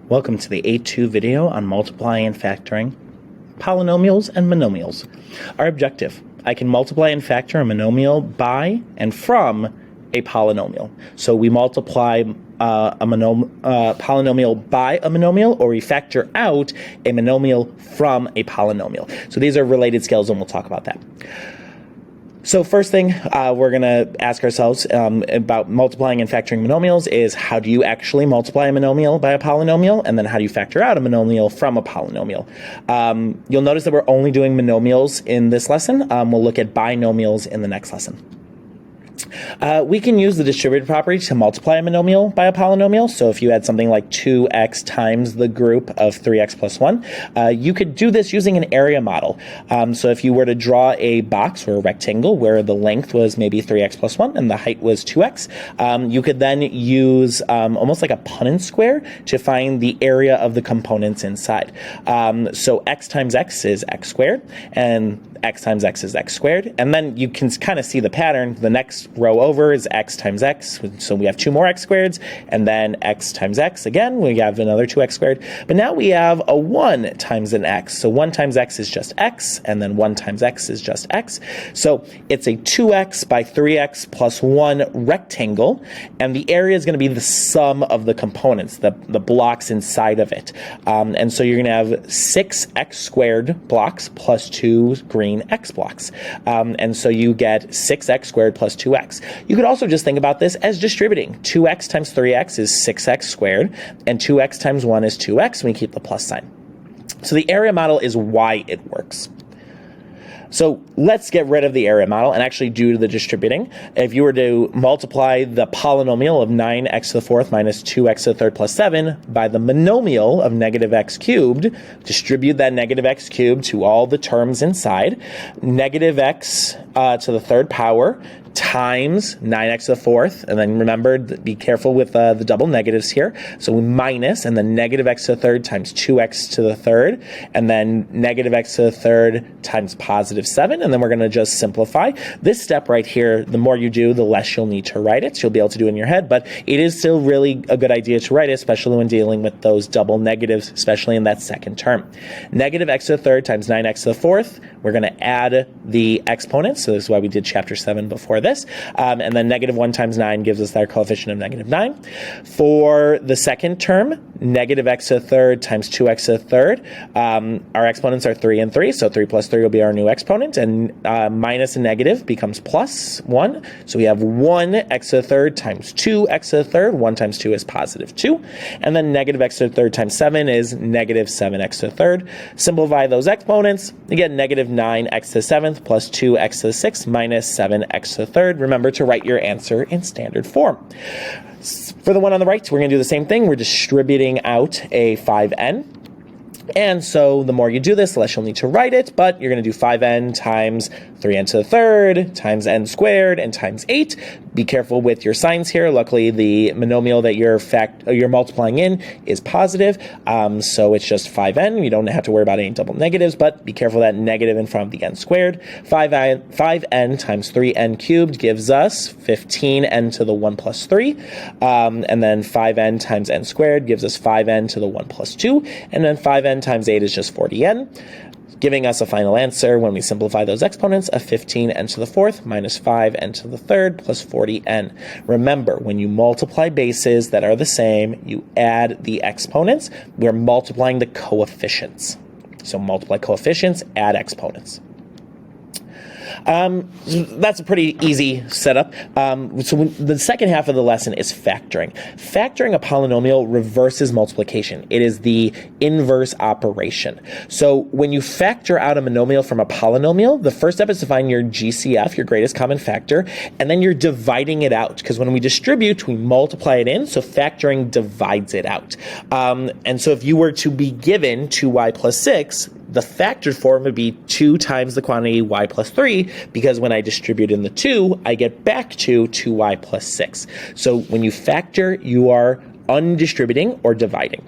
Welcome to the A2 video on multiplying and factoring polynomials and monomials. Our objective: I can multiply and factor a monomial by and from a polynomial. So we multiply a polynomial by a monomial, or we factor out a monomial from a polynomial. So these are related skills, and we'll talk about that. So first thing we're going to ask ourselves about multiplying and factoring monomials is, how do you actually multiply a monomial by a polynomial? And then how do you factor out a monomial from a polynomial? You'll notice that we're only doing monomials in this lesson. We'll look at binomials in the next lesson. We can use the distributive property to multiply a monomial by a polynomial. So if you had something like 2x times the group of 3x plus 1, you could do this using an area model. So if you were to draw a box or a rectangle where the length was maybe 3x plus 1 and the height was 2x, you could then use almost like a Punnett square to find the area of the components inside. So x times x is x squared, and x times x is x squared. And then you can kind of see the pattern. The next row over is x times x. So we have 2 more x squareds, and then x times x again. We have another 2x squared. But now we have a 1 times an x. So 1 times x is just x, and then 1 times x is just x. So it's a 2x by 3x plus 1 rectangle, and the area is going to be the sum of the components, the blocks inside of it. And so you're going to have 6x squared blocks plus 2 green x blocks. And so you get 6x squared plus 2x. You could also just think about this as distributing. 2x times 3x is 6x squared, and 2x times 1 is 2x, and we keep the plus sign. So the area model is why it works. So let's get rid of the area model and actually do the distributing. If you were to multiply the polynomial of 9x to the fourth minus 2x to the third plus 7 by the monomial of negative x cubed, distribute that negative x cubed to all the terms inside. Negative x to the third power times 9x to the fourth, and then remember, be careful with the double negatives here. So we minus, and then negative x to the third times 2x to the third, and then negative x to the third times positive 7, and then we're going to just simplify. This step right here, the more you do, the less you'll need to write it. So you'll be able to do it in your head, but it is still really a good idea to write it, especially when dealing with those double negatives, especially in that second term. Negative x to the third times 9x to the fourth, we're going to add the exponents, so this is why we did chapter 7 before this. And then negative 1 times 9 gives us our coefficient of negative 9. For the second term, negative x to the third times 2x to the third, our exponents are 3 and 3, so 3 plus 3 will be our new exponent, and minus a negative becomes plus 1. So we have 1x to the third times 2x to the third. 1 times 2 is positive 2. And then negative x to the third times 7 is negative 7x to the third. Simplify those exponents. You get negative 9x to the seventh plus 2x to the sixth minus 7x to the third. Remember to write your answer in standard form. For the one on the right, we're going to do the same thing. We're distributing out a 5n. And so the more you do this, the less you'll need to write it, but you're going to do 5n times 3n to the third times n squared and times 8. Be careful with your signs here. Luckily, the monomial that you're multiplying in is positive, so it's just 5n. You don't have to worry about any double negatives, but be careful that negative in front of the n squared. 5n times 3n cubed gives us 15n to the 1 plus 3, and then 5n times n squared gives us 5n to the 1 plus 2, and then 5n times 8 is just 40n, giving us a final answer when we simplify those exponents of 15n to the fourth minus 5n to the third plus 40n. Remember, when you multiply bases that are the same, you add the exponents. We're multiplying the coefficients. So multiply coefficients, add exponents. That's a pretty easy setup. So the second half of the lesson is factoring. Factoring a polynomial reverses multiplication. It is the inverse operation. So when you factor out a monomial from a polynomial, the first step is to find your GCF, your greatest common factor, and then you're dividing it out, because when we distribute, we multiply it in, so factoring divides it out. And so if you were to be given 2y plus 6, the factored form would be 2 times the quantity y plus 3, because when I distribute in the 2, I get back to 2y plus 6. So when you factor, you are undistributing or dividing.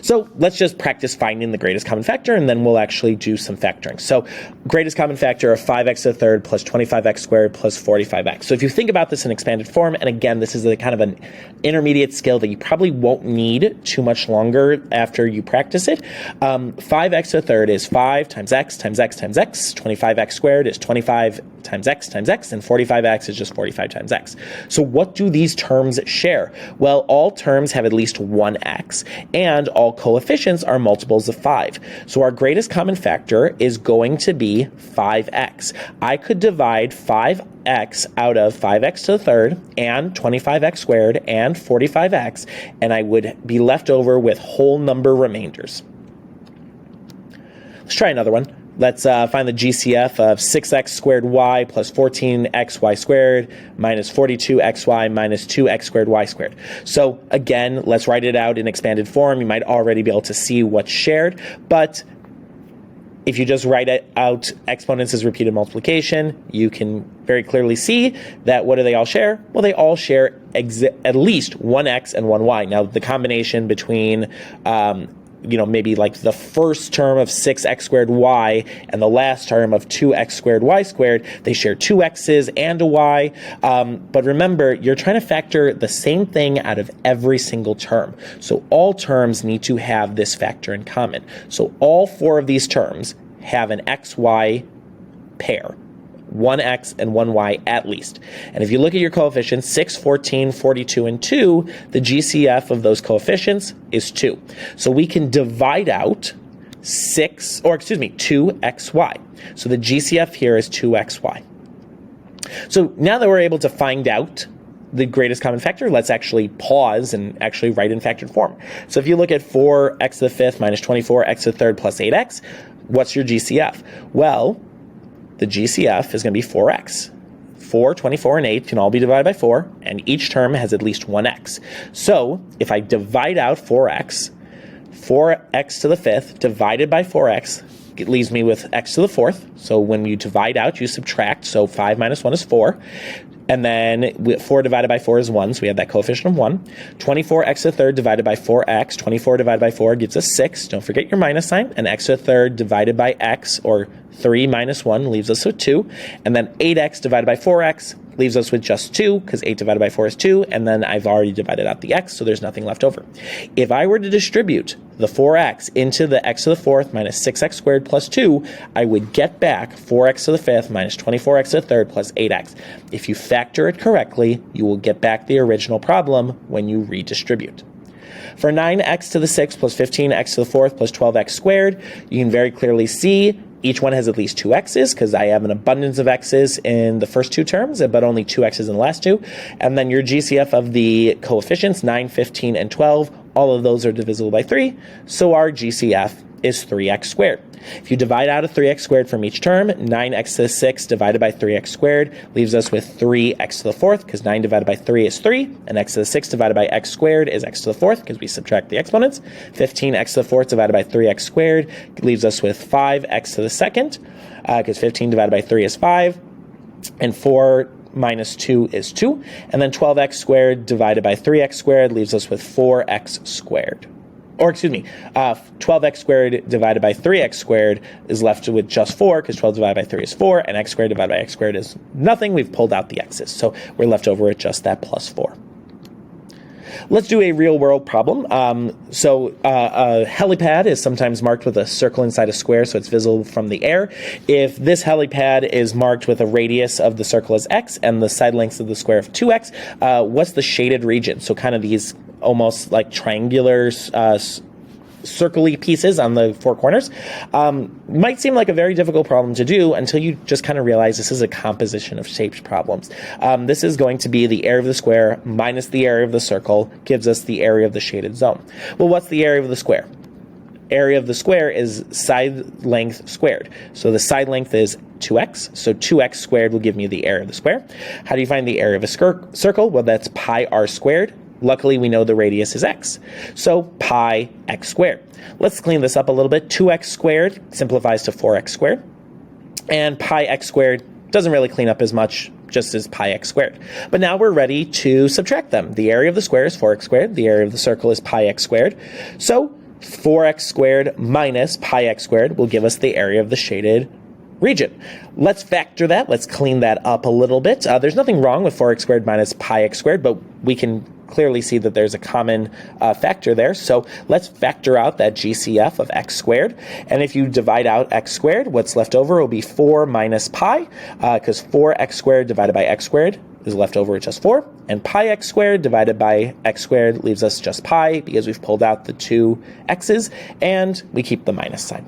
So let's just practice finding the greatest common factor, and then we'll actually do some factoring. So greatest common factor of 5x to the third plus 25x squared plus 45x. So if you think about this in expanded form, and again, this is a kind of an intermediate skill that you probably won't need too much longer after you practice it. 5x to the third is 5 times x times x times x. 25x squared is 25 times x, and 45x is just 45 times x. So what do these terms share? Well, all terms have at least one x, and all coefficients are multiples of 5. So our greatest common factor is going to be 5x. I could divide 5x out of 5x to the third and 25x squared and 45x, and I would be left over with whole number remainders. Let's try another one. Let's find the GCF of 6x squared y plus 14xy squared minus 42xy minus 2x squared y squared. So again, let's write it out in expanded form. You might already be able to see what's shared, but if you just write it out exponents as repeated multiplication, you can very clearly see that what do they all share? Well, they all share at least one x and one y. Now, the combination between maybe like the first term of 6x squared y and the last term of 2x squared y squared, they share two x's and a y. But remember, you're trying to factor the same thing out of every single term. So all terms need to have this factor in common. So all four of these terms have an xy pair. One x and one y at least. And if you look at your coefficients, 6, 14, 42, and 2, the GCF of those coefficients is 2. So we can divide out 2xy. So the GCF here is 2xy. So now that we're able to find out the greatest common factor, let's actually pause and actually write in factored form. So if you look at 4x to the fifth minus 24x to the third plus 8x, what's your GCF? Well, the GCF is going to be 4x. 4, 24, and 8 can all be divided by 4, and each term has at least one x. So if I divide out 4x to the fifth divided by 4x, it leaves me with x to the fourth. So when you divide out, you subtract. So 5 minus 1 is 4. And then 4 divided by 4 is 1, so we have that coefficient of 1. 24x to the third divided by 4x. 24 divided by 4 gives us 6. Don't forget your minus sign. And x to the third divided by x, or 3 minus 1, leaves us with 2. And then 8x divided by 4x leaves us with just 2, because 8 divided by 4 is 2. And then I've already divided out the x, so there's nothing left over. If I were to distribute the 4x into the x to the fourth minus 6x squared plus 2, I would get back 4x to the fifth minus 24x to the third plus 8x. If you factor it correctly, you will get back the original problem when you redistribute. For 9x to the sixth plus 15x to the fourth plus 12x squared, you can very clearly see each one has at least two x's, because I have an abundance of x's in the first two terms, but only two x's in the last two. And then your GCF of the coefficients, 9, 15, and 12, all of those are divisible by 3, so our GCF is 3x squared. If you divide out a 3x squared from each term, 9x to the 6th divided by 3x squared leaves us with 3x to the fourth, because 9 divided by 3 is 3, and x to the 6th divided by x squared is x to the fourth, because we subtract the exponents. 15x to the fourth divided by 3x squared leaves us with 5x to the second, because 15 divided by 3 is 5, and 4 minus 2 is 2, and then 12x squared divided by 3x squared leaves us with 4x squared. Or excuse me, 12x squared divided by 3x squared is left with just 4, because 12 divided by 3 is 4, and x squared divided by x squared is nothing. We've pulled out the x's, so we're left over with just that plus 4. Let's do a real-world problem. A helipad is sometimes marked with a circle inside a square, so it's visible from the air. If this helipad is marked with a radius of the circle as x and the side lengths of the square of 2x, what's the shaded region? So kind of these almost like triangular circle-y pieces on the four corners. Might seem like a very difficult problem to do until you just kind of realize this is a composition of shapes problems. This is going to be the area of the square minus the area of the circle gives us the area of the shaded zone. Well, what's the area of the square? Area of the square is side length squared. So the side length is 2x, so 2x squared will give me the area of the square. How do you find the area of a circle? Well, that's pi r squared. Luckily, we know the radius is x, so pi x squared. Let's clean this up a little bit. 2x squared simplifies to 4x squared, and pi x squared doesn't really clean up as much, just as pi x squared. But now we're ready to subtract them. The area of the square is 4x squared. The area of the circle is pi x squared. So 4x squared minus pi x squared will give us the area of the shaded region. Let's factor that. Let's clean that up a little bit. There's nothing wrong with 4x squared minus pi x squared, but we can clearly see that there's a common factor there. So let's factor out that GCF of x squared. And if you divide out x squared, what's left over will be 4 minus pi, because 4x squared divided by x squared is left over with just 4. And pi x squared divided by x squared leaves us just pi, because we've pulled out the two x's, and we keep the minus sign.